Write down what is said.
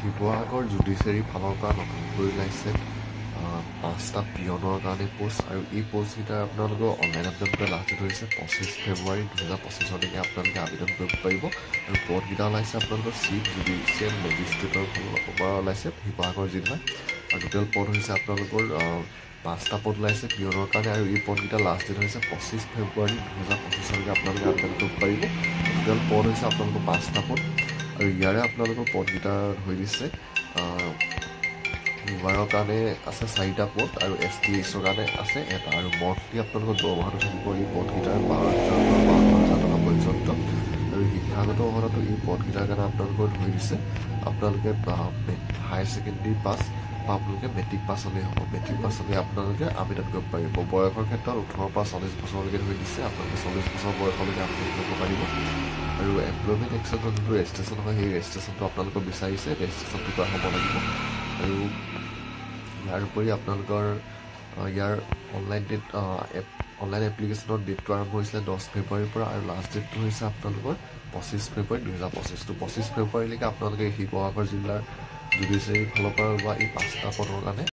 Sivasagar judiciary ফালৰ পৰা নতুনকৈ ওলাইছে 5টা পিয়নৰ কাৰণে পোষ্ট আৰু এই পোষ্টকেইটা আপোনালোকৰ অনলাইন আবেদন কৰা লাষ্ট ডেট হৈছে 25 ফেব্ৰুৱাৰী 2025লৈকে আপোনালোকে আবেদন কৰিব পাৰিব আৰু পদকেইটা ওলাইছে আপোনালোকৰ চিফ জুডিচিয়েল মেজিষ্ট্ৰেটৰ ফালৰ পৰা ওলাইছে শিৱসাগৰ জিলাৰ আৰু টোটেল পদ হৈছে আপোনালোকৰ 5টা পদ ওলাইছে পিয়নৰ কাৰণে আৰু এই পদকেইটা লাষ্ট ডেট হৈছে 25 ফেব্ৰুৱাৰী 2025লৈকে আপোনালোকে আবেদন কৰিব পাৰিব টোটেল পদ হৈছে আপোনালোকৰ 5টা পদ আৰু ইয়াৰে আপোনালোকৰ পদকেইটা হৈ দিছে নিৰ্মাণৰ কাৰণে আছে 4টা পদ আৰু STHৰ কাৰণে আছে এটা আৰু মন্থলি আপোনালোকৰ দৰমহাটো থাকিব এই পদকেইটাৰ 12,000 টকা পৰ্যন্ত আৰু শিক্ষাগত অৰ্হতাটো এই পদকেইটাৰ কাৰণে আপোনালোকৰ ধৰি দিছে আপোনালোকে হায়াৰ ছেকেণ্ডেৰী পাছ বা আপোনালোকে মেট্ৰিক পাছ হ'লেই হ'ব মেট্ৰিক পাছ হ'লে আপোনালোকে আবেদন কৰিব পাৰিব বয়সৰ ক্ষেত্ৰত 18 পৰা 40 বছৰলৈকে ধৰি দিছে আপোনালোকে 40 বছৰ বয়সলৈকে আবেদন কৰিব পাৰিব আৰু এমপ্লয়মেণ্ট এক্সেঞ্জৰ যোনটো ৰেজিষ্ট্ৰেশ্যন হয় সেই ৰেজিষ্ট্ৰেশ্যনটো আপোনালোকক বিচাৰিছে ৰেজিষ্ট্ৰেশ্যনটো কৰা হ'ব লাগিব আৰু ইয়াৰ উপৰি আপোনালোকৰ ইয়াৰ অনলাইন এপ্লিকেশ্যনৰ ডেটটো আৰম্ভ হৈছিলে 10 ফেব্ৰুৱাৰীৰ পৰা আৰু লাষ্ট ডেটটো হৈছে আপোনালোকৰ 25 ফেব্ৰুৱাৰী 2025 25 ফেব্ৰুৱাৰীলৈকে আপোনালোকে শিৱসাগৰ জিলাৰ জুডিচিয়াৰী ফালৰ পৰা ওলোৱা এই 5টা পদৰ কাৰণে